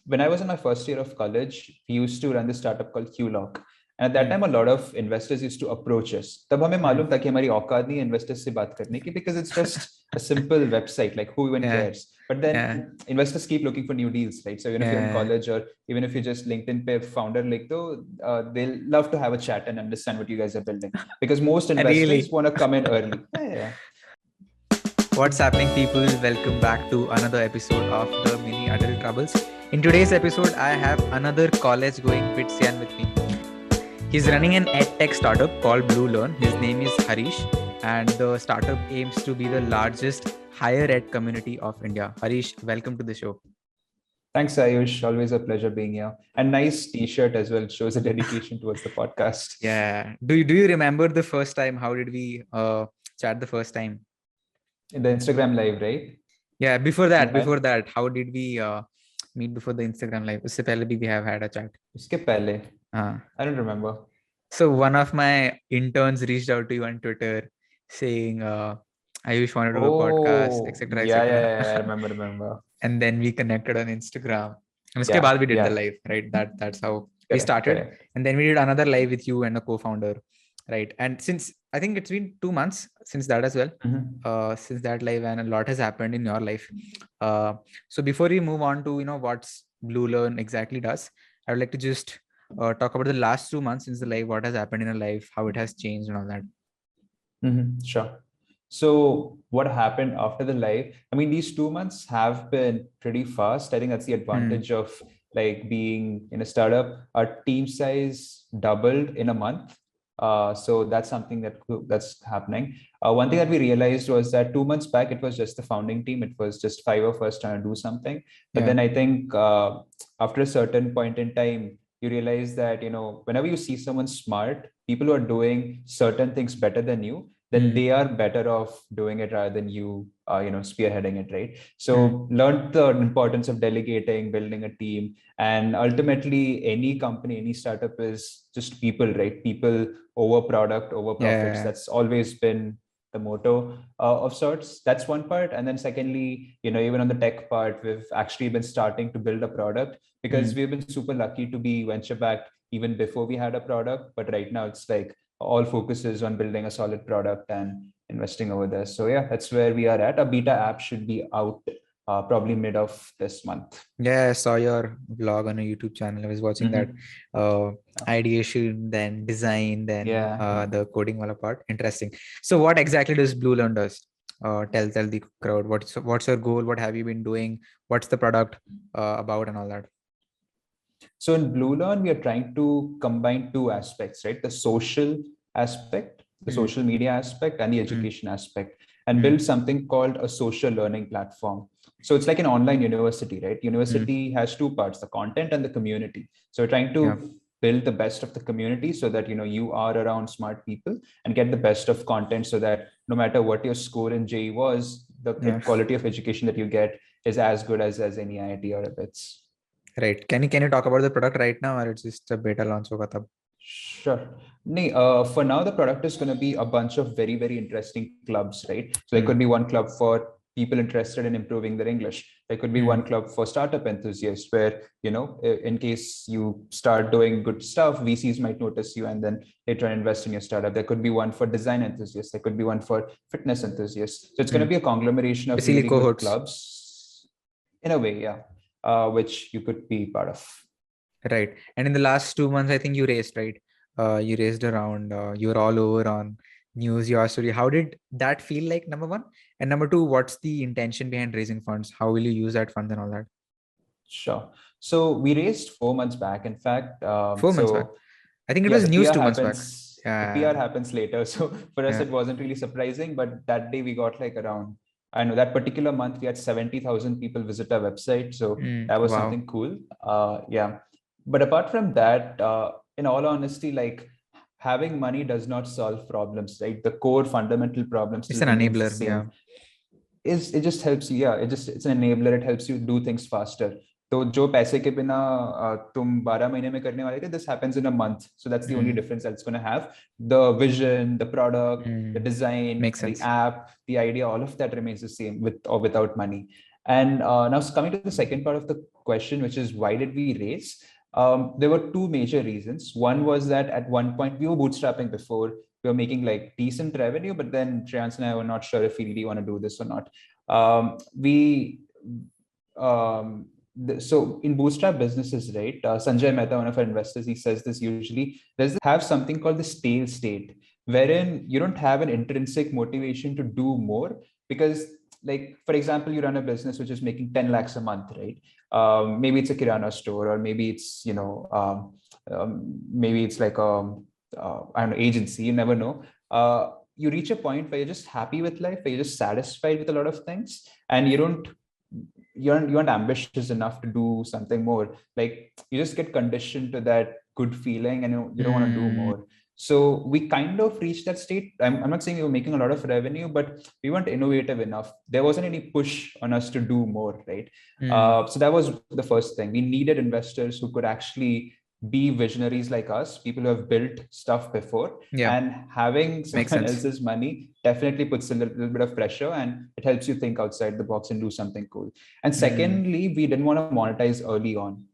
when I was in my first year of college, we used to run this startup called QLock. And at that time, a lot of investors used to approach us. तब हमें मालूम था कि हमारी औकात नहीं है investors से बात करने की, because it's just a simple website, like who even cares? But then investors keep looking for new deals, right? So even if you're in college or even if you just LinkedIn पे founder लिख दो, they'll love to have a chat and understand what you guys are building, because most investors want to come in early. Yeah. What's happening, people? Welcome back to another episode of the Mini Adult Troubles. In today's episode, I have another college-going BITS with me. He's running an edtech startup called Bluelearn. His name is Harish, and the startup aims to be the largest higher ed community of India. Harish, welcome to the show. Thanks, Ayush. Always a pleasure being here. And nice T-shirt as well. It shows a dedication towards the podcast. Yeah. Do you remember the first time? How did we chat the first time? In the Instagram live, right? Yeah. Before that, how did we meet before the Instagram live? उससे पहले भी we have had a chat. उसके पहले? I don't remember. So one of my interns reached out to you on Twitter saying, Ayush wanted to do a podcast, etc. Yeah, I remember. And then we connected on Instagram. And उसके बाद we did the live, right? That's how we started. Correct. And then we did another live with you and a co-founder, right? And since I think it's been 2 months since that as well, since that live, and a lot has happened in your life. So before we move on to what's Bluelearn exactly does, I would like to just talk about the last 2 months since the live, what has happened in your life, how it has changed and all that. Sure. So what happened after the live? I mean, these 2 months have been pretty fast. I think that's the advantage of like being in a startup. Our team size doubled in a month. So that's something that's happening. One thing that we realized was that 2 months back, it was just the founding team. It was just 5 of us trying to do something. But then I think after a certain point in time, you realize that, whenever you see someone smart, people who are doing certain things better than you, then they are better off doing it rather than you, spearheading it, right? So learned the importance of delegating, building a team, and ultimately any company, any startup is just people, right? People over product, over profits. That's always been the motto of sorts. That's one part. And then secondly, even on the tech part, we've actually been starting to build a product because we've been super lucky to be venture backed even before we had a product. But right now it's like all focuses on building a solid product and investing over there. So yeah, that's where we are at. A beta app should be out probably mid of this month. Yeah, I saw your vlog on a YouTube channel. I was watching that ideation, then design, then the coding wala part. Interesting. So what exactly does Bluelearn does? Tell the crowd what's your goal? What have you been doing? What's the product about and all that? So in Bluelearn, we are trying to combine two aspects, right? The social aspect, the social media aspect, and the education aspect, and build something called a social learning platform. So it's like an online university, right? University has two parts, the content and the community. So we're trying to build the best of the community so that, you are around smart people and get the best of content so that no matter what your score in JEE was, the quality of education that you get is as good as any IIT or a BITS. Right. Can you talk about the product right now, or it's just a beta launch hoga tab? Sure. For now, the product is going to be a bunch of very, very interesting clubs, right? So there could be one club for people interested in improving their English. There could be one club for startup enthusiasts where, in case you start doing good stuff, VCs might notice you and then they try to invest in your startup. There could be one for design enthusiasts. There could be one for fitness enthusiasts. So it's going to be a conglomeration of really good clubs. In a way, yeah. Which you could be part of. Right. And in the last 2 months, I think you raised, right? You raised around, you were all over on news, your story. How did that feel like, number one? And number two, what's the intention behind raising funds? How will you use that funds and all that? Sure. So we raised 4 months back. In fact, 4 months back. I think it was news 2 months back. The PR happens later. So for us, it wasn't really surprising, but that day we got like around, I know that particular month we had 70,000 people visit our website. So that was something cool. But apart from that, in all honesty, like having money does not solve problems, right? The core fundamental problems. It's an enabler. It just helps you. It's an enabler. It helps you do things faster. तो जो पैसे के बिना तुम 12 महीने में करने वाले थे, this happens in a month. So that's the only difference that's going to have. The vision, the product, the design, the app, the idea, all of that remains the same with or without money. And now coming to the second part of the question, which is why did we raise? There were two major reasons. One was that at one point we were bootstrapping before. We were making like decent revenue, but then Shreyans and I were not sure if we really want to do this or not. So in bootstrap businesses, right? Sanjay Mehta, one of our investors, he says this usually. Have something called the stale state, wherein you don't have an intrinsic motivation to do more because, like, for example, you run a business which is making 10 lakhs a month, right? Maybe it's a kirana store, or maybe it's, maybe it's like I don't know, agency, you never know. You reach a point where you're just happy with life, where you're just satisfied with a lot of things, and you aren't ambitious enough to do something more. Like, you just get conditioned to that good feeling, and you don't want to do more. So we kind of reached that state. I'm not saying we were making a lot of revenue, but we weren't innovative enough. There wasn't any push on us to do more, right? So that was the first thing. We needed investors who could actually be visionaries like us, people who have built stuff before. And having someone else's money definitely puts a little bit of pressure, and it helps you think outside the box and do something cool. And secondly, we didn't want to monetize early on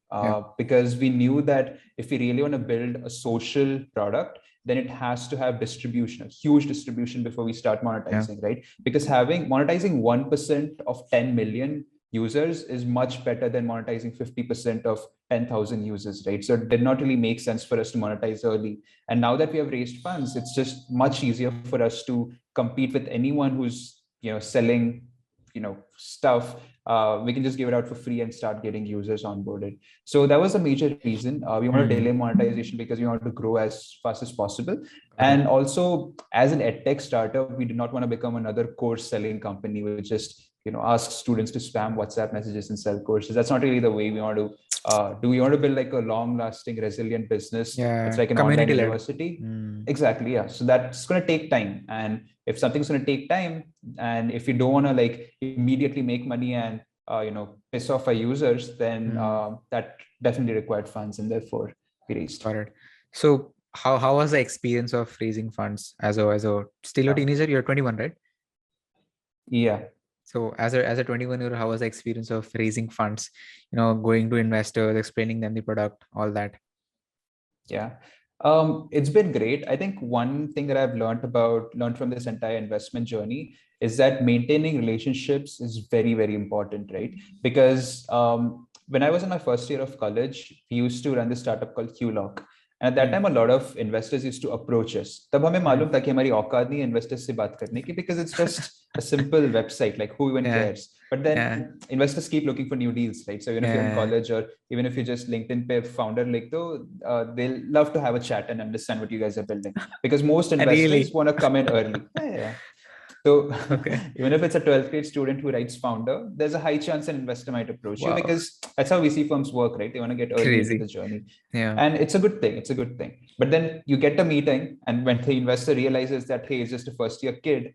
because we knew that if we really want to build a social product, then it has to have distribution, a huge distribution before we start monetizing, right? Because monetizing 1% of 10 million users is much better than monetizing 50% of 10,000 users, right? So it did not really make sense for us to monetize early. And now that we have raised funds, it's just much easier for us to compete with anyone who's, selling, stuff. We can just give it out for free and start getting users onboarded. So that was a major reason. We want to delay monetization because we want to grow as fast as possible. And also, as an edtech startup, we do not want to become another course selling company which just ask students to spam WhatsApp messages and sell courses. That's not really the way we want to do. We want to build like a long-lasting, resilient business. It's like an online university. Exactly. Yeah. So that's going to take time. And if something's going to take time, and if you don't want to like immediately make money and piss off our users, then that definitely required funds, and therefore we raised. Got it. So how was the experience of raising funds as a still a teenager? You're 21, right? Yeah. So as a 21-year-old, how was the experience of raising funds, going to investors, explaining them the product, all that? Yeah. It's been great. I think one thing that I've learned from this entire investment journey is that maintaining relationships is very, very important, right? Because when I was in my first year of college, we used to run this startup called QLock. And at that time, a lot of investors used to approach us. तब हमें मालूम था कि हमारी औकात नहीं है investors से बात करने की, because it's just a simple website, like who even cares? But then investors keep looking for new deals, right? So even if you're in college, or even if you just LinkedIn पे founder लिख दो, they'll love to have a chat and understand what you guys are building, because most investors want to come in early. So even if it's a 12th grade student who writes founder, there's a high chance an investor might approach you, because that's how VC firms work, right? They want to get early into the journey. And it's a good thing. It's a good thing. But then you get a meeting, and when the investor realizes that, hey, it's just a first year kid,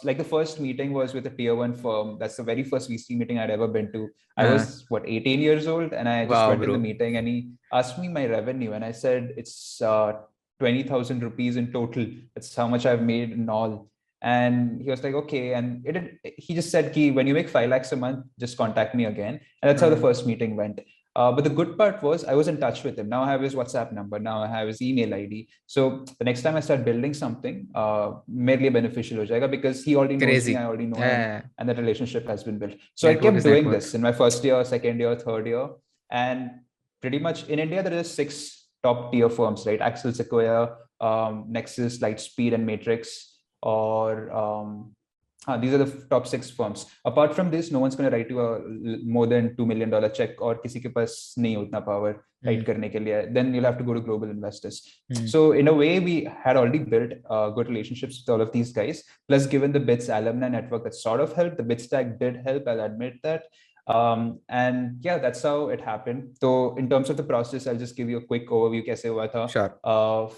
like the first meeting was with a tier 1 firm. That's the very first VC meeting I'd ever been to. I was 18 years old, and I just went to the meeting, and he asked me my revenue, and I said it's 20,000 rupees in total. That's how much I've made in all. And he was like, okay. And he just said, when you make 5 lakhs a month, just contact me again. And that's how the first meeting went. But the good part was I was in touch with him. Now I have his WhatsApp number. Now I have his email ID. So the next time I start building something, merely beneficial ho jayega, because he already knows me, I already know him, and that relationship has been built. So I kept doing this in my first year, second year, third year. And pretty much in India, there are 6 top tier firms, right? Axel, Sequoia, Nexus, Lightspeed, and Matrix. Or these are the top 6 firms. Apart from this, no one's going to write you a more than $2 million check, or किसी के पास नहीं उतना power write करने के लिए. Then you'll have to go to global investors. So in a way, we had already built good relationships with all of these guys. Plus, given the BITS alumni network, that sort of helped. The BITS tag did help, I'll admit that. And yeah, that's how it happened. So in terms of the process, I'll just give you a quick overview. कैसे हुआ था? Sure.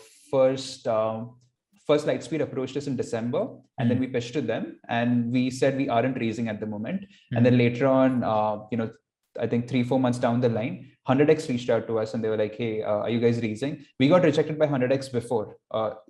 First, Lightspeed approached us in December, and then we pitched to them, and we said we aren't raising at the moment. And then later on, I think 3-4 months down the line, 100x reached out to us, and they were like, hey, are you guys raising? We got rejected by 100x before,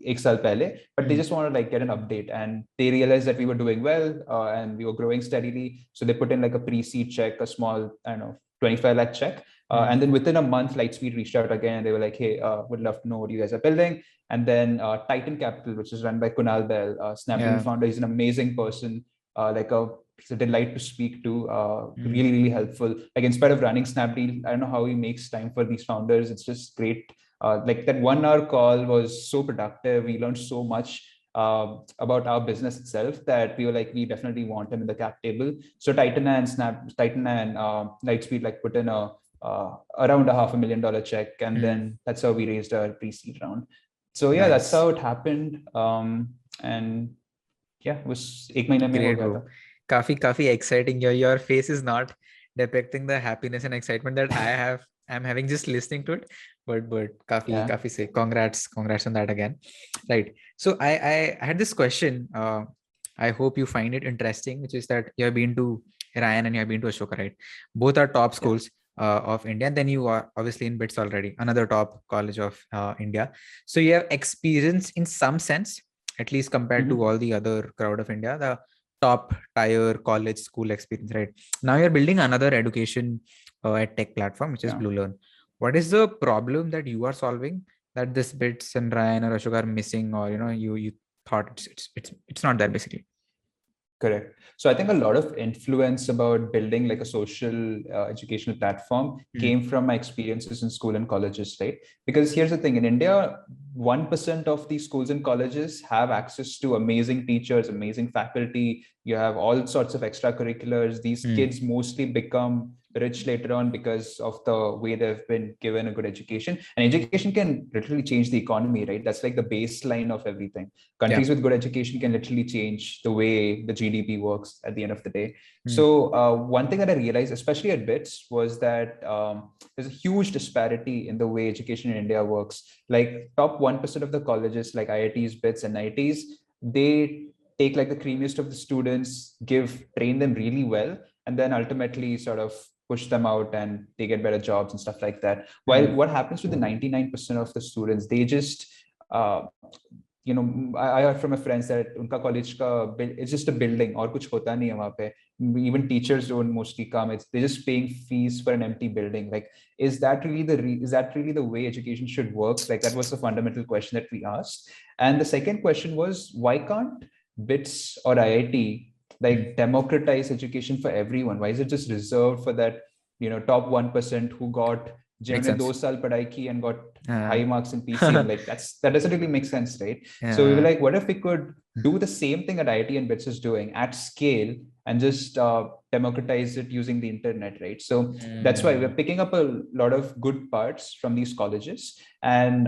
ek saal pehle, but they just want to like get an update, and they realized that we were doing well, and we were growing steadily. So they put in like a pre-seed check, a small, I don't know, 25 lakh check. And then within a month, Lightspeed reached out again and they were like, hey, would love to know what you guys are building. And then Titan Capital, which is run by Kunal Bell, Snapdeal founder, he's an amazing person, he's a delight to speak to, really, really helpful. Like in spite of running Snapdeal, I don't know how he makes time for these founders. It's just great. Like that 1 hour call was so productive. We learned so much about our business itself that we were like, we definitely want him in the cap table. So Titan and Lightspeed like put in around a $500,000 check, and then that's how we raised our pre-seed round. So yeah, that's how it happened. And yeah, it was 1 mahina mein ho gaya tha. Kafi exciting. Your face is not depicting the happiness and excitement that I'm having just listening to it, but kafi say congrats on that again, right? So I had this question. I hope you find it interesting, which is that you have been to Ryan and you have been to Ashoka, right? Both are top schools of India. And then you are obviously in BITS already, another top college of India. So you have experience in some sense, at least compared to all the other crowd of India, the top tier college school experience, right? Now you're building another education at tech platform, which is Bluelearn. What is the problem that you are solving that this BITS and Ryan or Ashoka are missing, or you thought it's not there basically? Correct. So I think a lot of influence about building like a social educational platform came from my experiences in school and colleges, right? Because here's the thing, in India, 1% of these schools and colleges have access to amazing teachers, amazing faculty. You have all sorts of extracurriculars. These kids mostly become rich later on because of the way they've been given a good education. And education can literally change the economy, right? That's like the baseline of everything. Countries with good education can literally change the way the GDP works at the end of the day. So one thing that I realized, especially at BITS, was that there's a huge disparity in the way education in India works. Like top 1% of the colleges like IITs, BITS, and NITs, they take like the creamiest of the students, train them really well, and then ultimately sort of push them out and they get better jobs and stuff like that. While what happens with the 99% of the students, they just, I heard from a friend that unka college it's just a building or kuch hota nahi hai wahan pe. Even teachers don't mostly come. They're just paying fees for an empty building. Like, is that really the way education should work? Like, that was the fundamental question that we asked. And the second question was, why can't BITS or IIT like democratize education for everyone? Why is it just reserved for that top 1% who got 2 saal padhai ki and got high marks in PCM? Like that doesn't really make sense, right? So we were like, what if we could do the same thing that IIT and BITS is doing at scale and just democratize it using the internet, right? So that's why we're picking up a lot of good parts from these colleges and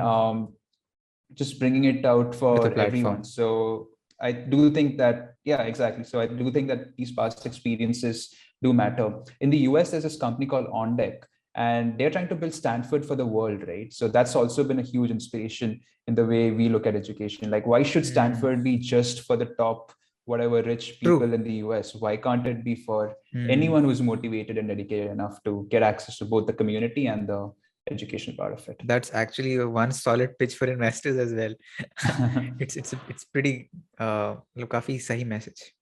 just bringing it out for everyone. So I do think that, exactly. So I do think that these past experiences do matter. In the US, there's this company called On Deck, and they're trying to build Stanford for the world, right? So that's also been a huge inspiration in the way we look at education. Like, why should Stanford be just for the top, whatever rich people in the US? Why can't it be for anyone who's motivated and dedicated enough to get access to both the community and the education part of it? That's actually one solid pitch for investors as well. it's pretty kafi sahi message.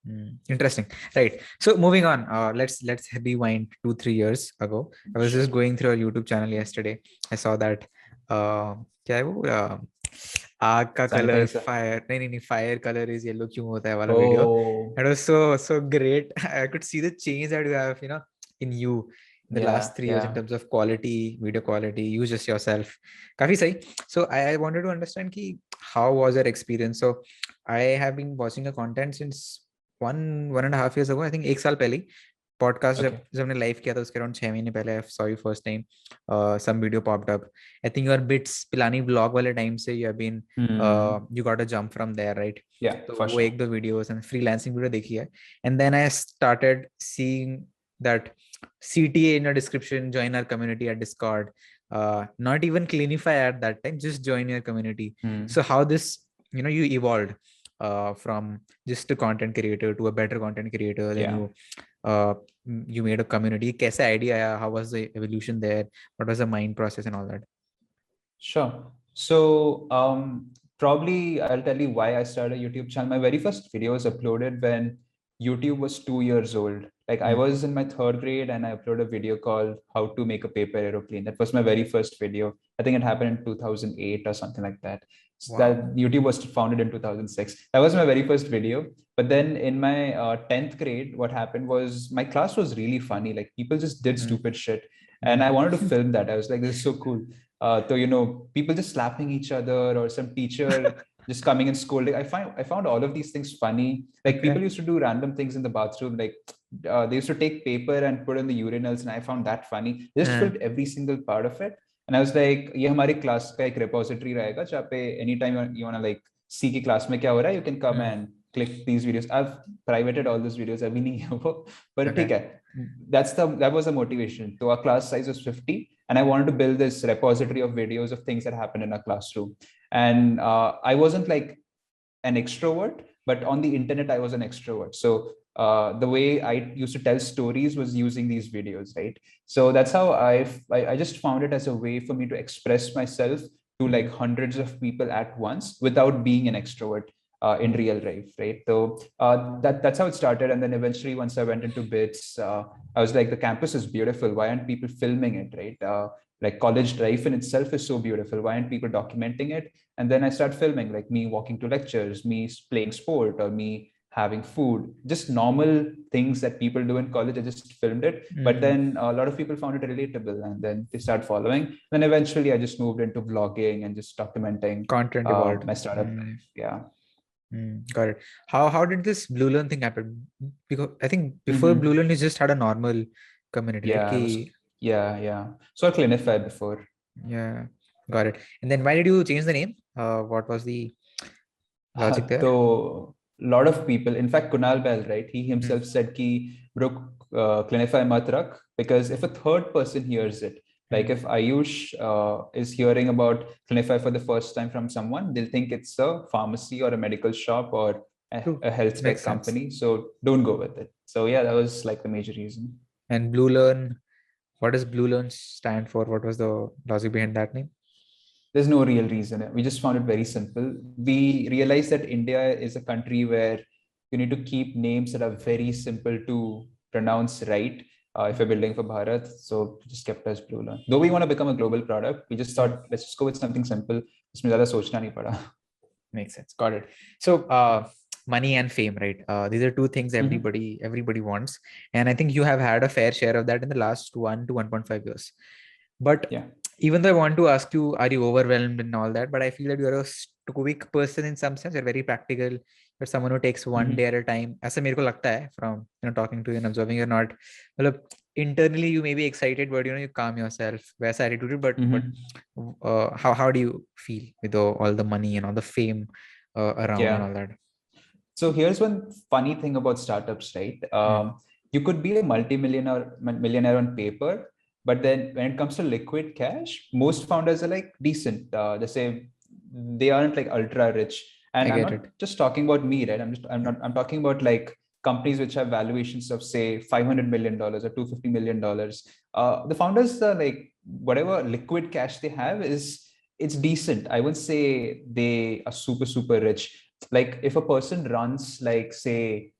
Interesting, right? So moving on, let's rewind 2-3 years ago. I was just going through our YouTube channel yesterday. I saw that आग का colour fire नहीं fire colour is yellow क्यों होता है वाला video. It was so great. I could see the change that you have in you in the last 3 years in terms of quality, video quality, you just yourself. Kafi sahi. So I wanted to understand ki how was your experience. So I have been watching your content since 1.5 years ago. I think 1 साल पहले podcast जब हमने live किया था उसके around 6 महीने पहले. Saw you first time some video popped up. I think your BITS Pilani vlog वाले टाइम से you have been you got a jump from there, right? तो वो 1-2 वीडियोस एंड फ्रीलांसिंग वीडियो देखी है. And then I started seeing that CTA in your description, join our community at Discord. Not even Cleanify at that time, just join your community. So how this you evolved from just a content creator to a better content creator, then you made a community. Kaisa idea aaya? How was the evolution there? What was the mind process and all that? Sure. So probably I'll tell you why I started a YouTube channel. My very first video was uploaded when YouTube was 2 years old. Like I was in my third grade and I uploaded a video called How to Make a Paper Aeroplane. That was my very first video. I think it happened in 2008 or something like that. So that YouTube was founded in 2006. That was my very first video. But then in my 10th grade, what happened was my class was really funny. Like people just did stupid shit. And I wanted to film that. I was like, this is so cool. So, people just slapping each other or some teacher just coming and scolding. I found all of these things funny. Like people used to do random things in the bathroom. Like they used to take paper and put in the urinals, and I found that funny. They just filmed every single part of it. And I was like, ये हमारी class का एक repository रहेगा जहाँ पे anytime you wanna like see कि class में क्या हो रहा है, you can come and click these videos. I've privated all those videos. अभी नहीं है वो, but ठीक है. That was the motivation. So our class size was 50, and I wanted to build this repository of videos of things that happened in our classroom. And I wasn't like an extrovert, but on the internet I was an extrovert. So the way I used to tell stories was using these videos, right? So that's how I just found it as a way for me to express myself to like hundreds of people at once without being an extrovert in real life, right? So that's how it started. And then eventually, once I went into BITS, I was like, the campus is beautiful. Why aren't people filming it, right? Like college life in itself is so beautiful. Why aren't people documenting it? And then I start filming, like me walking to lectures, me playing sport, or me having food, just normal things that people do in college. I just filmed it. But then a lot of people found it relatable, and then they start following. Then eventually I just moved into vlogging and just documenting content evolved. my startup life. Yeah. Got it. How did this Bluelearn thing happen? Because I think before Bluelearn, you just had a normal community. Yeah. Right? Yeah. So Clinify before. Yeah. Got it. And then why did you change the name? What was the logic there? So a lot of people, in fact, Kunal Bell, right? He himself said ki bro, Clinify mat rakh, because if a third person hears it, like if Ayush is hearing about Clinify for the first time from someone, they'll think it's a pharmacy or a medical shop or a health tech company. So don't go with it. So yeah, that was like the major reason. And Bluelearn, what does Bluelearn stand for? What was the logic behind that name? There's no real reason. We just found it very simple. We realized that India is a country where you need to keep names that are very simple to pronounce right if you're building for Bharat. So just kept us Bluelearn. Though we want to become a global product, we just thought, let's just go with something simple. Isme zyada sochna nahi pada. Makes sense. Got it. So money and fame, right? These are two things everybody wants. And I think you have had a fair share of that in the last 1 to 1.5 years. But yeah, even though I want to ask you, are you overwhelmed and all that? But I feel that you're a stoic person in some sense. You're very practical. You're someone who takes one day at a time. As मेरे को लगता है from talking to you and observing, you're not. Well, internally you may be excited, but you calm yourself. वैसा attitude, but how do you feel with all the money and all the fame around and all that? So here's one funny thing about startups, right? You could be a millionaire on paper, but then when it comes to liquid cash, most founders are like decent. They say they aren't like ultra rich. And I'm not just talking about me, right? I'm talking about like companies which have valuations of say $500 million or $250 million. The founders are like, whatever liquid cash they have it's decent. I wouldn't say they are super, super rich. Like if a person runs like say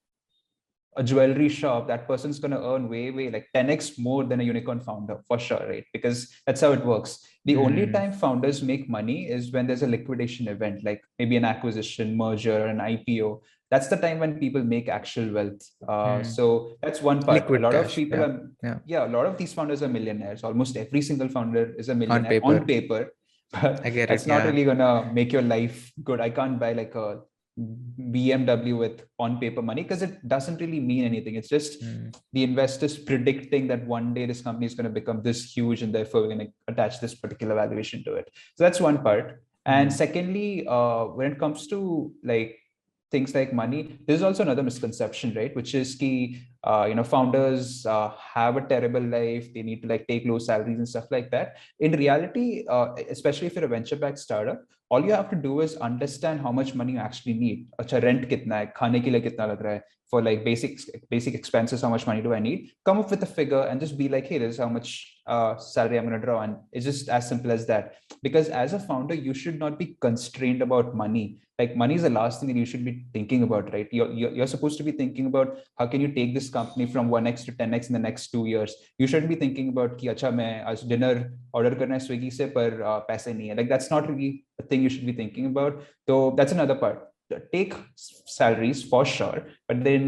a jewelry shop, that person's going to earn way like 10x more than a unicorn founder for sure, right? Because that's how it works. The only time founders make money is when there's a liquidation event, like maybe an acquisition, merger, or an IPO. That's the time when people make actual wealth. So that's one part. Liquid a lot cash, of people a lot of these founders are millionaires. Almost every single founder is a millionaire on paper. But that's not really gonna make your life good. I can't buy like a BMW with on paper money because it doesn't really mean anything. It's just the investors predicting that one day this company is going to become this huge and therefore we're going to attach this particular valuation to it. So that's one part. And secondly, when it comes to like things like money, there's also another misconception, right? Which is founders have a terrible life. They need to like take low salaries and stuff like that. In reality, especially if you're a venture-backed startup, all you have to do is understand how much money you actually need. Acha, rent kitna hai, khane ke liye kitna lag raha hai, for like basic expenses, how much money do I need? Come up with a figure and just be like, hey, this is how much salary I'm going to draw. And it's just as simple as that. Because as a founder, you should not be constrained about money. Like money is the last thing that you should be thinking about, right? You're supposed to be thinking about how can you take this company from 1x to 10x in the next 2 years. You shouldn't be thinking about ki acha main aaj dinner order karna hai Swiggy se par paise nahi hai. Like that's not really a thing you should be thinking about. So that's another part. Take salaries for sure, but then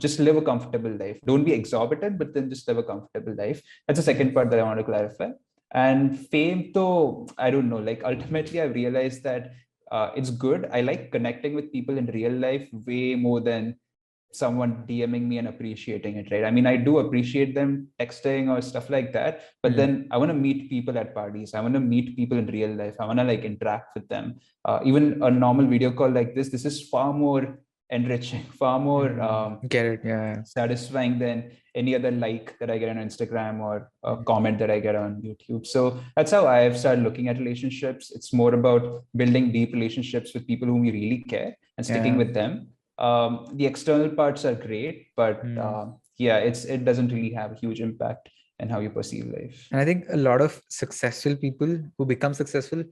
just live a comfortable life. Don't be exorbitant, but then just live a comfortable life. That's the second part that I want to clarify. And fame, though, I don't know. Like ultimately, I realized that it's good. I like connecting with people in real life way more than someone DMing me and appreciating it, right? I mean, I do appreciate them texting or stuff like that, but then I want to meet people at parties. I want to meet people in real life. I want to like interact with them. Even a normal video call like this is far more enriching, far more get it, yeah, satisfying than any other like that I get on Instagram or a comment that I get on YouTube. So that's how I've started looking at relationships. It's more about building deep relationships with people whom you really care and sticking with them. The external parts are great, but it doesn't really have a huge impact in how you perceive life. And I think a lot of successful people who become successful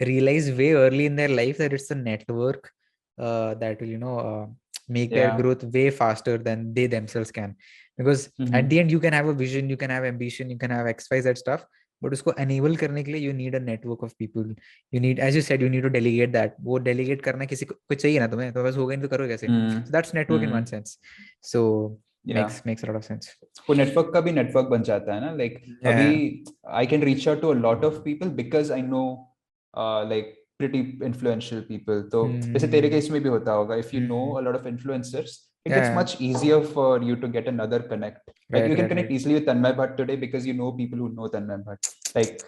realize way early in their life that it's the network that will make their growth way faster than they themselves can. Because at the end, you can have a vision, you can have ambition, you can have XYZ stuff, but usko enable karne ke liye, you need a network of people. You need, as you said, you need to delegate that. वो delegate करना किसी को चाहिए ना तुम्हें, तो बस होगा नहीं तो करोगे कैसे? So that's network in one sense. So makes a lot of sense. वो network का भी network बन जाता है ना, like अभी I can reach out to a lot of people because I know like pretty influential people. तो जैसे तेरे केस में भी होता होगा, if you know a lot of influencers, it gets much easier for you to get another connect. Like you can connect easily with Tanmay Bhatt today because you know people who know Tanmay Bhatt. Like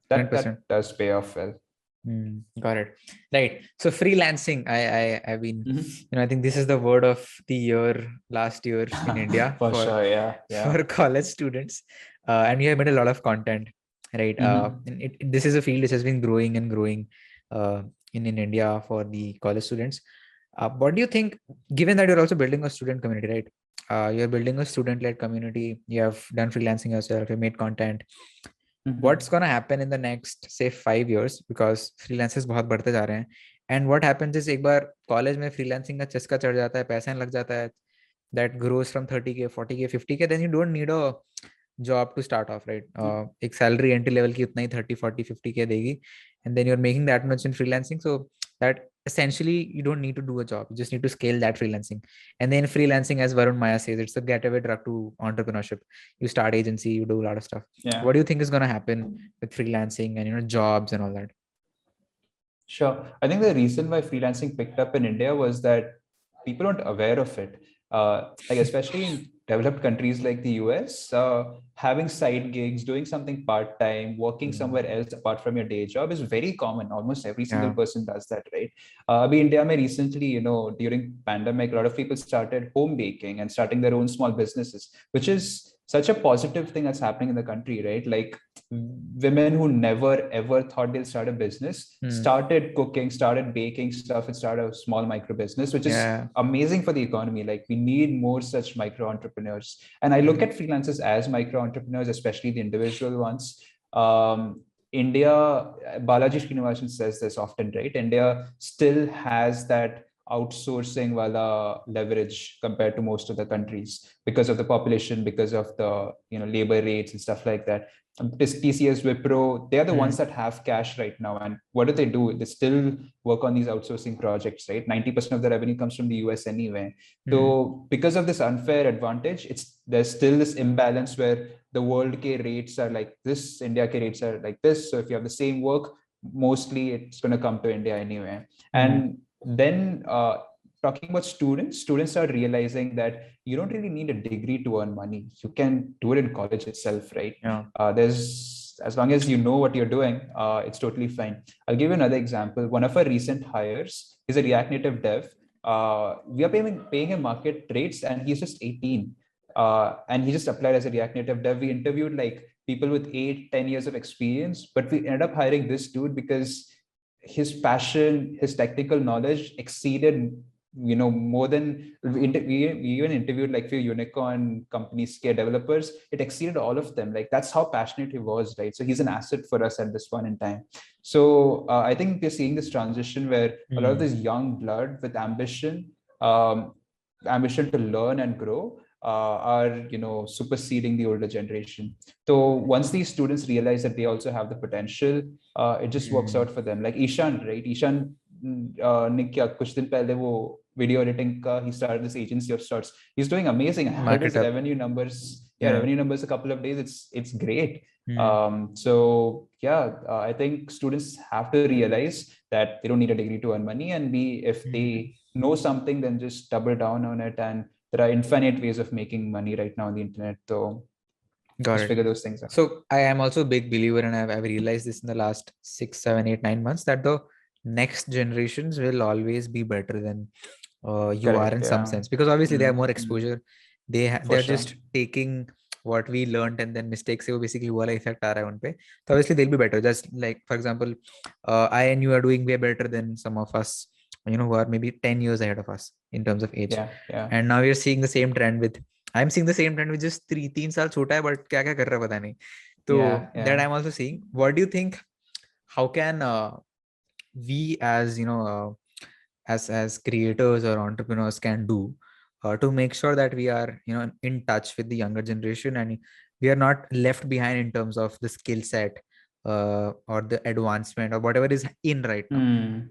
that does pay off well. Got it. Right. So freelancing, I've been, I think this is the word of the year last year in India for sure, for college students. And you have made a lot of content, right? And this is a field which has been growing and growing in India for the college students. What do you think, given that you're also building a student community, right? You're building a student-led community. You have done freelancing yourself. You made content. What's going to happen in the next say 5 years, because freelancers बहुत बढ़ते जा रहे हैं, and what happens is एक बार college में freelancing का चस्का चढ़ जाता है, पैसा लग जाता है, that grows from 30k 40k 50k, then you don't need a job to start off, right? एक salary entry level की उतना ही 30 40 50k देगी, and then you're making that much in freelancing, so that essentially you don't need to do a job, you just need to scale that freelancing. And then freelancing, as Varun Maya says, it's a getaway drug to entrepreneurship. You start agency, you do a lot of stuff. What do you think is going to happen with freelancing and jobs and all that? Sure. I think the reason why freelancing picked up in India was that people aren't aware of it. Like especially in developed countries like the US, having side gigs, doing something part-time, working somewhere else apart from your day job is very common. Almost every single person does that, right? In India, recently, during pandemic, a lot of people started home baking and starting their own small businesses, which is such a positive thing that's happening in the country, right? Like women who never ever thought they'll start a business started cooking, started baking stuff, and started a small micro business, which is amazing for the economy. Like we need more such micro entrepreneurs. And I look at freelancers as micro entrepreneurs, especially the individual ones. India, Balaji Srinivasan says this often, right? India still has that outsourcing wala leverage compared to most of the countries because of the population, because of the labor rates and stuff like that. TCS, Wipro, they are the ones that have cash right now. And what do? They still work on these outsourcing projects, right? 90% of the revenue comes from the US anyway. So because of this unfair advantage, there's still this imbalance where the world K rates are like this, India K rates are like this. So if you have the same work, mostly it's going to come to India anyway. And then talking about students are realizing that you don't really need a degree to earn money. You can do it in college itself, right? As long as you know what you're doing, it's totally fine. I'll give you another example. One of our recent hires is a React Native dev. We are paying him market rates, and he's just 18. And he just applied as a React Native dev. We interviewed like people with 8-10 years of experience, but we ended up hiring this dude because his passion, his technical knowledge exceeded more than we even interviewed like few unicorn companies, scale developers. It exceeded all of them. Like that's how passionate he was, right? So he's an asset for us at this point in time. So I think we're seeing this transition where a lot of this young blood with ambition to learn and grow are superseding the older generation. So once these students realize that they also have the potential, it just works out for them. Like Ishan, right? Ishan ने क्या कुछ दिन पहले वो video editing का he started this agency of sorts. He's doing amazing. I heard his revenue numbers. Yeah, revenue numbers a couple of days. It's great. So yeah, I think students have to realize that they don't need a degree to earn money, and if they know something, then just double down on it. And there are infinite ways of making money right now on the internet. So just figure those things out. So I am also a big believer, and I've realized this in the last 6, 7, 8, 9 months, that the next generations will always be better than you are in some sense, because obviously they have more exposure. They're just taking what we learned, and then mistakes se basically wala effect aa raha hai unpe. So obviously they'll be better. Just like, for example, I and you are doing way better than some of us, who are maybe 10 years ahead of us in terms of age. And now we're seeing the same trend with, I'm seeing the same trend with just 3 साल छोटा है, but क्या क्या कर रहा है पता नहीं. So that I'm also seeing. What do you think? How can we as as creators or entrepreneurs can do to make sure that we are in touch with the younger generation, and we are not left behind in terms of the skill set or the advancement or whatever is in right now?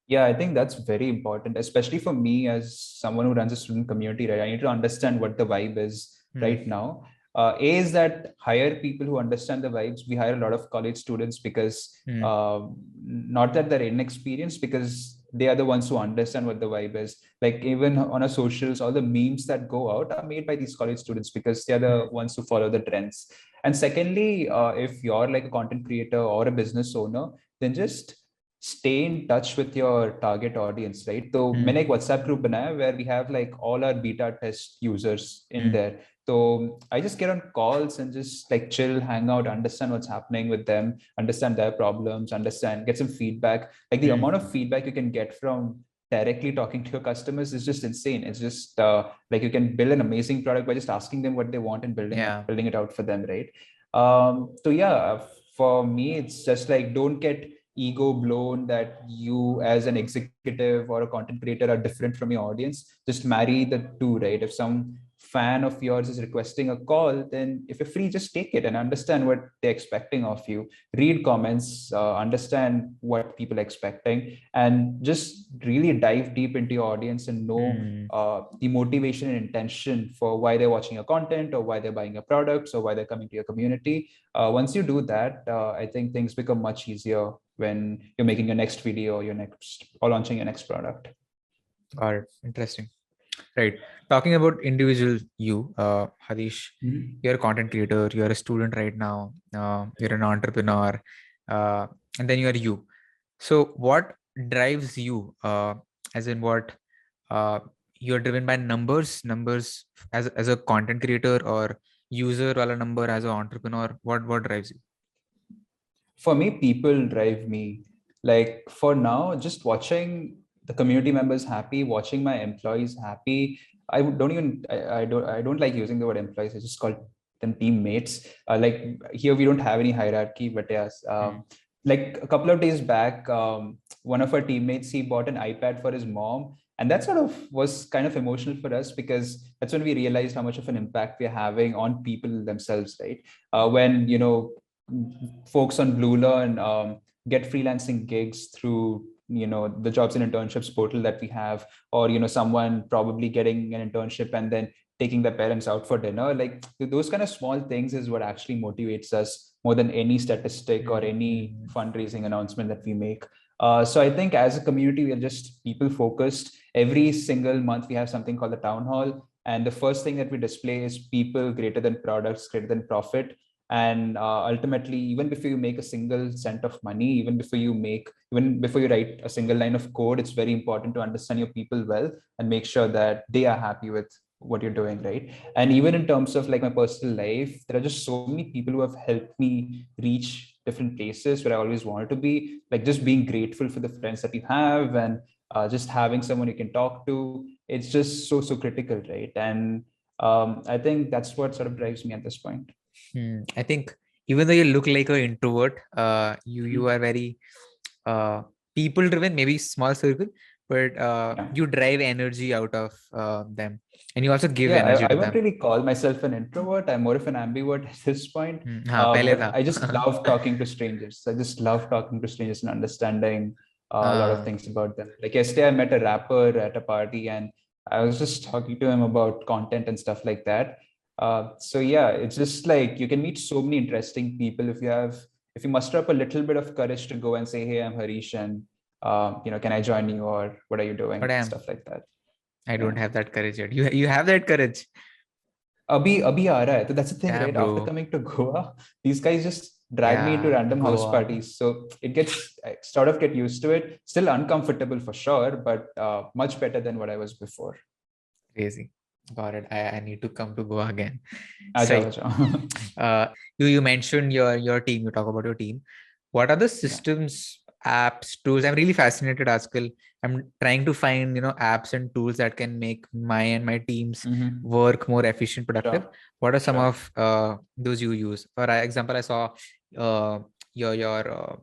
Yeah, I think that's very important, especially for me as someone who runs a student community, right? I need to understand what the vibe is right now. A is that hire people who understand the vibes. We hire a lot of college students because not that they're inexperienced, because they are the ones who understand what the vibe is. Like even on our socials, all the memes that go out are made by these college students because they're the ones who follow the trends. And secondly, if you're like a content creator or a business owner, then just stay in touch with your target audience, right? So मैंने एक WhatsApp group बनाया where we have like all our beta test users in there. So I just get on calls and just like chill, hang out, understand what's happening with them, understand their problems, get some feedback. Like the amount of feedback you can get from directly talking to your customers is just insane. It's just like you can build an amazing product by just asking them what they want and building it out for them, right? So yeah, for me, it's just like, don't get ego blown that you as an executive or a content creator are different from your audience. Just marry the two, right? If some fan of yours is requesting a call, then if you're free, just take it and understand what they're expecting of you. Read comments, understand what people are expecting, and just really dive deep into your audience and know the motivation and intention for why they're watching your content or why they're buying your products or why they're coming to your community. Once you do that, I think things become much easier when you're making your next video or launching your next product. Got it. Interesting. Right. Talking about individual you, Harish, you're a content creator, you're a student right now, you're an entrepreneur, and then you're you. So what drives you, as in what you're driven by numbers as a content creator, or user wala number as an entrepreneur? What drives you? For me, people drive me. Like for now, just watching the community members happy, watching my employees happy. I don't like using the word employees. I just call them teammates. Like here we don't have any hierarchy, but yes, like a couple of days back, one of our teammates, he bought an iPad for his mom, and that sort of was kind of emotional for us because that's when we realized how much of an impact we're having on people themselves, right? When folks on Bluelearn get freelancing gigs through the jobs and internships portal that we have, or someone probably getting an internship and then taking their parents out for dinner. Like those kind of small things is what actually motivates us more than any statistic or any fundraising announcement that we make. So I think as a community, we are just people focused. Every single month we have something called the town hall, and the first thing that we display is people greater than products, greater than profit. And ultimately, even before you make a single cent of money, even before you write a single line of code, it's very important to understand your people well and make sure that they are happy with what you're doing, right? And even in terms of like my personal life, there are just so many people who have helped me reach different places where I always wanted to be. Like just being grateful for the friends that you have, and just having someone you can talk to. It's just so critical, right? And I think that's what sort of drives me at this point. I think even though you look like an introvert, you are very people driven, maybe small circle, but you drive energy out of them, and you also give Yeah, energy I to won't them. really call myself an introvert. I'm more of an ambivert at this point. हाँ, पहले But था. I just love talking to strangers. I just love talking to strangers and understanding a lot of things about them. Like yesterday, I met a rapper at a party, and I was just talking to him about content and stuff like that. So yeah, it's just like you can meet so many interesting people if you muster up a little bit of courage to go and say, "Hey, I'm Harish, and can I join you, or what are you doing?" But Stuff like that. I don't Yeah. have that courage yet. You have that courage. अभी आ रहा है. So that's the thing, Yeah, right? bro. After coming to Goa, these guys just drag me into Yeah, random house Goa. parties. So I sort of get used to it. Still uncomfortable for sure, but much better than what I was before. Crazy. Got it. I need to come to Goa again. Aajao, So, aajao. you mentioned your team. You talk about your team. What are the systems, apps, tools? I'm really fascinated, Askal. I'm trying to find apps and tools that can make my team's work more efficient, productive. Sure. What are some of those you use? For example, I saw your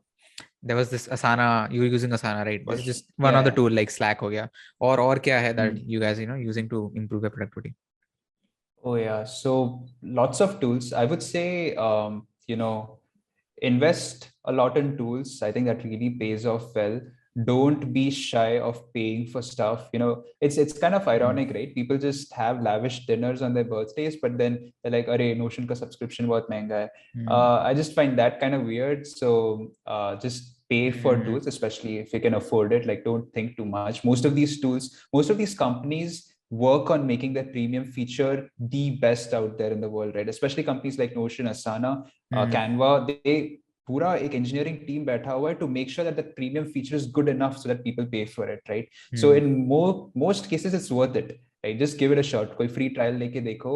there was this Asana. You were using Asana, right? This is just one Yeah, other yeah. tool like Slack हो गया. और क्या है that you guys using to improve your productivity? Oh yeah, so lots of tools. I would say, invest a lot in tools. I think that really pays off well. Don't be shy of paying for stuff. It's kind of ironic, right? People just have lavish dinners on their birthdays, but then they're like, "Arey, Notion ka subscription bahut mehanga hai." I just find that kind of weird. So just pay for tools, especially if you can afford it. Like, don't think too much. Most of these tools, most of these companies work on making their premium feature the best out there in the world, right? Especially companies like Notion, Asana, Canva. They पूरा एक engineering team बैठा हुआ है to make sure that the premium feature is good enough so that people pay for it, right? So in most cases it's worth it, right? Just give it a shot. कोई free trial लेके देखो,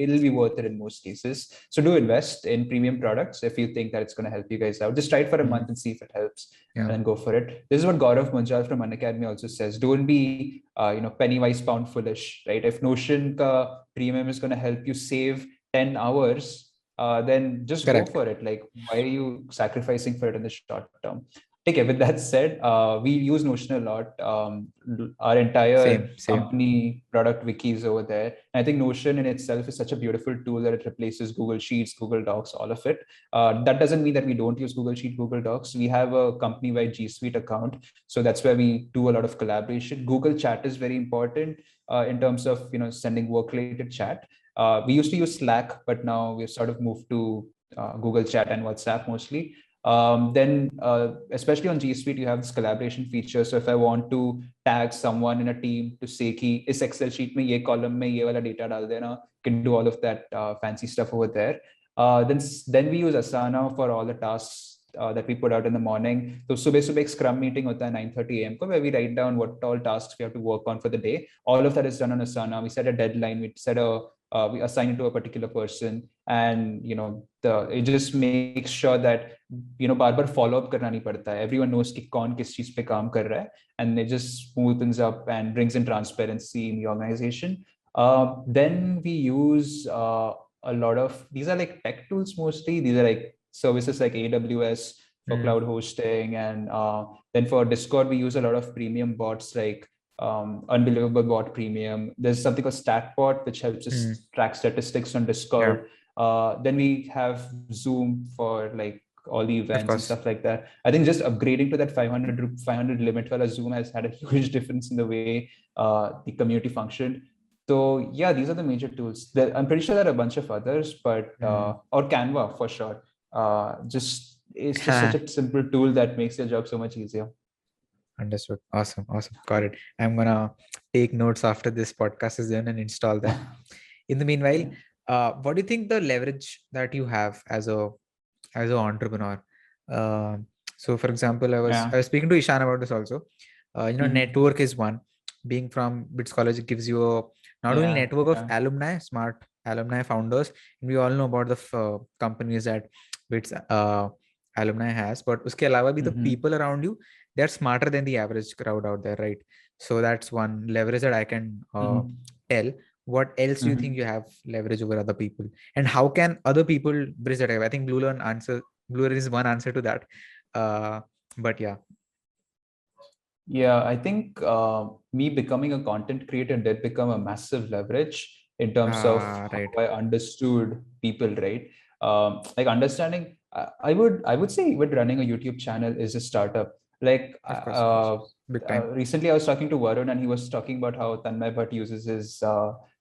it'll be worth it in most cases. So do invest in premium products if you think that it's going to help you guys out. Just try it for a month and see if it helps, and then go for it. This is what Gaurav Munjal from Unacademy also says. Don't be penny wise pound foolish, right? If Notion ka premium is going to help you save 10 hours, then just Correct. go for it. Like, why are you sacrificing for it in the short term? Okay, with that said, we use Notion a lot. Our entire company product wiki is over there. And I think Notion in itself is such a beautiful tool that it replaces Google Sheets, Google Docs, all of it. That doesn't mean that we don't use Google Sheet, Google Docs. We have a company-wide G Suite account. So that's where we do a lot of collaboration. Google Chat is very important in terms of sending work-related chat. We used to use Slack, but now we've sort of moved to Google Chat and WhatsApp mostly. Then, especially on G Suite, you have this collaboration feature. So if I want to tag someone in a team to say कि इस Excel sheet में ये column में ये वाला data डाल देना, can do all of that fancy stuff over there. Then we use Asana for all the tasks that we put out in the morning. So सुबह एक scrum meeting होता है 9:30 a.m. को, where we write down what all tasks we have to work on for the day. All of that is done on Asana. We set a deadline. We assign it to a particular person, and it just makes sure that bar bar follow up करना नहीं पड़ता है. Everyone knows कि कौन किस चीज पे काम कर रहा है, and it just smoothens up and brings in transparency in the organization. Then we use a lot of, these are like tech tools mostly. These are like services like AWS for cloud hosting, and then for Discord we use a lot of premium bots like Unbelievable Bot Premium. There's something called StatBot, which helps us track statistics on Discord. Then we have Zoom for like all the events and stuff like that. I think just upgrading to that 500 limit wala Zoom has had a huge difference in the way the community functioned. So yeah, these are the major tools. I'm pretty sure there are a bunch of others, but or Canva for sure. It's just such a simple tool that makes your job so much easier. Understood. Awesome. Got it. I'm gonna take notes after this podcast is done and install that. In the meanwhile, what do you think the leverage that you have as an entrepreneur? So for example, I was speaking to Ishan about this also. Network is one. Being from BITS College, it gives you not only network of alumni, smart alumni founders, and we all know about the companies that BITS alumni has, but uske alawa bhi the people around you, they're smarter than the average crowd out there, right? So that's one leverage that I can tell. What else do you think you have leverage over other people, and how can other people bridge that gap? I think Bluelearn is one answer to that. But yeah. Yeah, I think me becoming a content creator did become a massive leverage in terms of how Right. I understood people, right? Like understanding, I would say even running a YouTube channel is a startup. Like Of course, of course. Big time. recently, I was talking to Varun, and he was talking about how Tanmay Bhatt uses his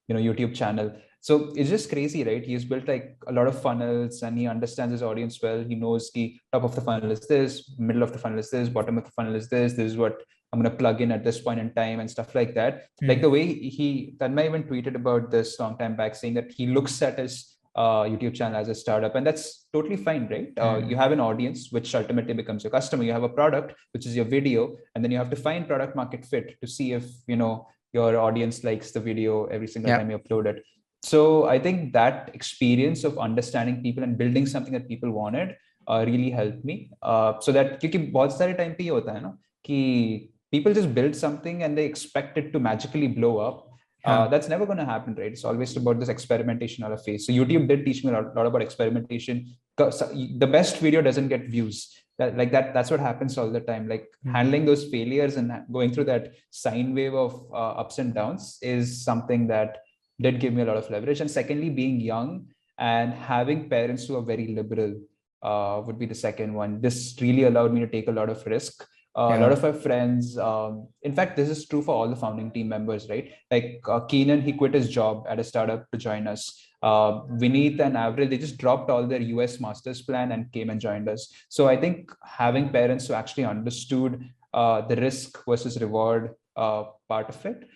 YouTube channel. So it's just crazy, right? He's built like a lot of funnels, and he understands his audience well. He knows the top of the funnel is this, middle of the funnel is this, bottom of the funnel is this. This is what I'm going to plug in at this point in time and stuff like that. Like the way Tanmay even tweeted about this long time back, saying that he looks at his YouTube channel as a startup, and that's totally fine, right? You have an audience, which ultimately becomes your customer. You have a product, which is your video, and then you have to find product market fit to see if your audience likes the video every single time you upload it. So I think that experience of understanding people and building something that people wanted really helped me. So that क्योंकि बहुत सारे time पे ये होता है ना कि people just build something and they expect it to magically blow up. That's never going to happen, right? It's always about this experimentation on a phase. So YouTube did teach me a lot about experimentation. The best video doesn't get views. That's what happens all the time. Like handling those failures and going through that sine wave of ups and downs is something that did give me a lot of leverage. And secondly, being young and having parents who are very liberal would be the second one. This really allowed me to take a lot of risk. A lot of our friends, in fact, this is true for all the founding team members, right? Like Keenan, he quit his job at a startup to join us. Vineet and Avril, they just dropped all their US master's plan and came and joined us. So I think having parents who actually understood the risk versus reward part of it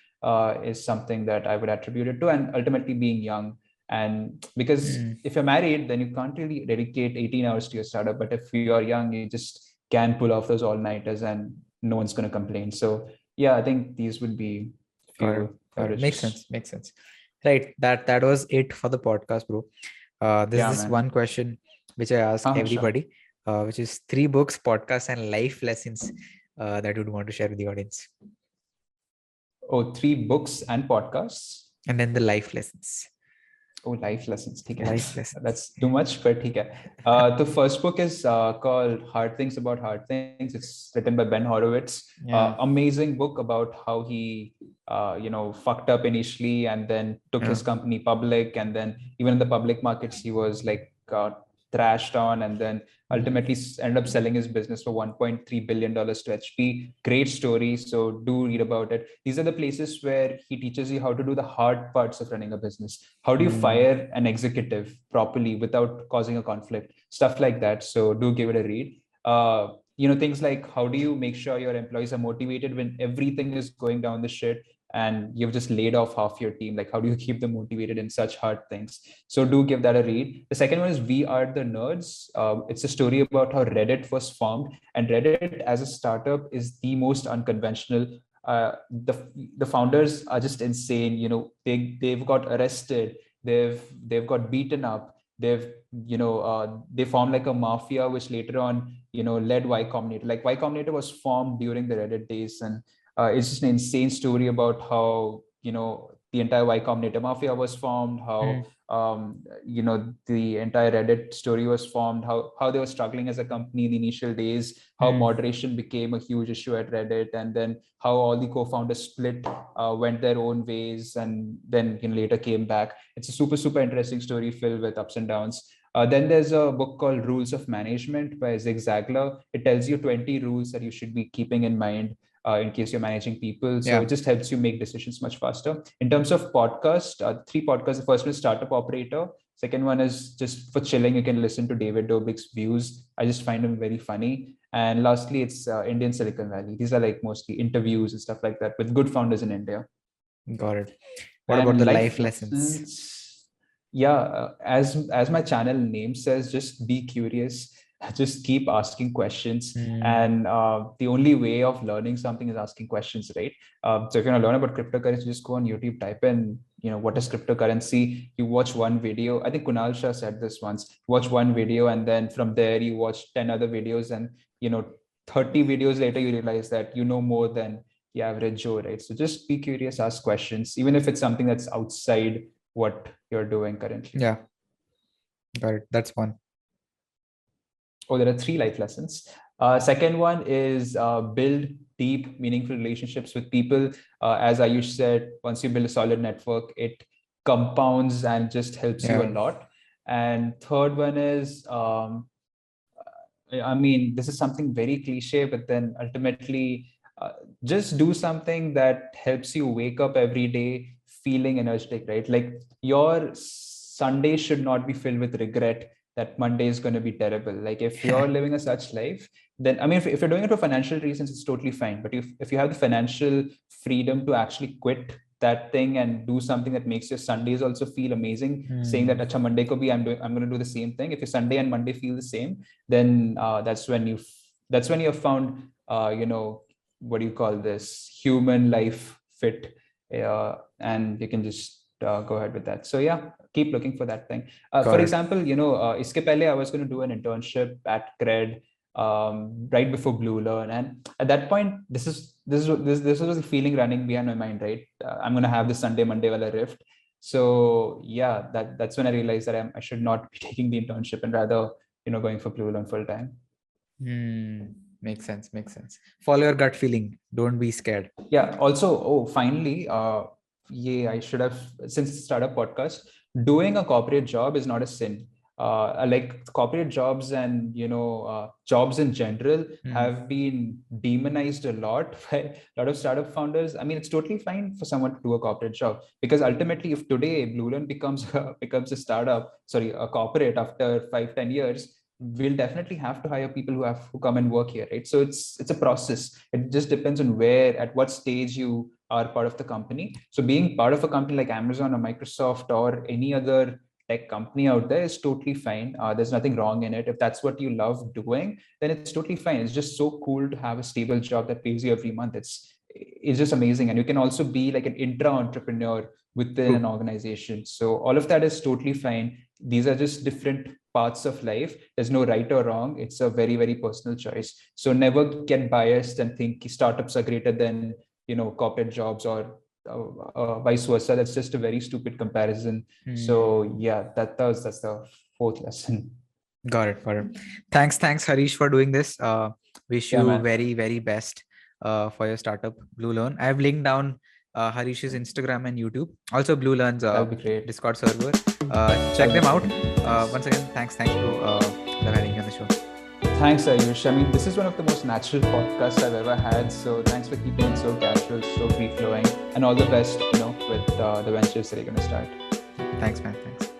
is something that I would attribute it to, and ultimately being young. And because if you're married, then you can't really dedicate 18 hours to your startup. But if you're young, you just can pull off those all-nighters and no one's going to complain. So yeah, I think these would be few Makes sense. Right. That was it for the podcast, bro. There's this one question which I ask everybody, which is 3 books, podcasts, and life lessons that you'd want to share with the audience. Oh, 3 books and podcasts? And then the life lessons. Oh, life lessons. Life lessons. That's too much, but the first book is called Hard Things About Hard Things. It's written by Ben Horowitz. Amazing book about how he, fucked up initially and then took his company public. And then even in the public markets, he was like thrashed on, and then ultimately ended up selling his business for $1.3 billion to HP. Great story. So do read about it. These are the places where he teaches you how to do the hard parts of running a business. How do you fire an executive properly without causing a conflict? Stuff like that. So do give it a read. Things like how do you make sure your employees are motivated when everything is going down the shit and you've just laid off half your team? Like, how do you keep them motivated in such hard things? So do give that a read. The second one is We Are the Nerds. It's a story about how Reddit was formed, and Reddit as a startup is the most unconventional. The founders are just insane. They've got arrested, they've got beaten up, they formed like a mafia, which later on led Y Combinator. Like Y Combinator was formed during the Reddit days, and it's just an insane story about how the entire Y Combinator mafia was formed, how the entire Reddit story was formed, how they were struggling as a company in the initial days, how moderation became a huge issue at Reddit, and then how all the co-founders split, went their own ways, and then later came back. It's a super interesting story filled with ups and downs. Then there's a book called Rules of Management by Zig Ziglar. It tells you 20 rules that you should be keeping in mind in case you're managing people. So it just helps you make decisions much faster. In terms of podcast, 3 podcasts. The first one is Startup Operator. Second one is just for chilling. You can listen to David Dobrik's views. I just find him very funny. And lastly, it's Indian Silicon Valley. These are like mostly interviews and stuff like that with good founders in India. Got it. What about the life lessons? Yeah, as my channel name says, just be curious. Just keep asking questions, and the only way of learning something is asking questions, right? So if you want to learn about cryptocurrency, just go on YouTube, type in what is cryptocurrency. You watch one video. I think Kunal Shah said this once. Watch one video, and then from there you watch 10 other videos, and 30 videos later you realize that you know more than the average Joe, right? So just be curious, ask questions, even if it's something that's outside what you're doing currently. Yeah, got it. That's one. Oh, there are 3 life lessons. Second one is build deep, meaningful relationships with people. As Ayush said, once you build a solid network, it compounds and just helps you a lot. And third one is, I mean, this is something very cliche, but then ultimately, just do something that helps you wake up every day feeling energetic, right? Like your Sunday should not be filled with regret that Monday is going to be terrible. Like if you're living a such life, then I mean, if you're doing it for financial reasons, it's totally fine. But if you have the financial freedom to actually quit that thing and do something that makes your Sundays also feel amazing, saying that Acha Monday ko bhi I'm going to do the same thing. If your Sunday and Monday feel the same, then that's when you've found what do you call this, human life fit, and you can just go ahead with that. So yeah, keep looking for that thing. For example, iske pehle I was going to do an internship at Cred right before Bluelearn, and at that point this was the feeling running behind my mind, right? I'm going to have this Sunday Monday wala rift. So yeah, that's when I realized that I should not be taking the internship and rather going for Bluelearn full time. Makes sense. Follow your gut feeling, don't be scared. Yeah, also finally, I should have, since startup podcast, doing a corporate job is not a sin. Like corporate jobs and jobs in general have been demonized a lot by a lot of startup founders. I mean, it's totally fine for someone to do a corporate job, because ultimately if today Bluelearn becomes a corporate after 5-10 years, we'll definitely have to hire people who come and work here, right? So it's a process. It just depends on at what stage you are part of the company. So being part of a company like Amazon or Microsoft or any other tech company out there is totally fine. There's nothing wrong in it. If that's what you love doing, then it's totally fine. It's just so cool to have a stable job that pays you every month. It's just amazing. And you can also be like an intra-entrepreneur within an organization. So all of that is totally fine. These are just different parts of life. There's no right or wrong. It's a very, very personal choice. So never get biased and think startups are greater than corporate jobs or vice versa. That's just a very stupid comparison. So yeah, that's the fourth lesson. Got it. Thanks Harish for doing this. Wish you very, very best for your startup Bluelearn. I have linked down Harish's Instagram and YouTube, also Bluelearn's Discord server. Check them out. Once again, thanks for having me on the show. Thanks, Ayush. I mean, this is one of the most natural podcasts I've ever had. So thanks for keeping it so casual, so free flowing, and all the best, with the ventures that you're going to start. Thanks, man. Thanks.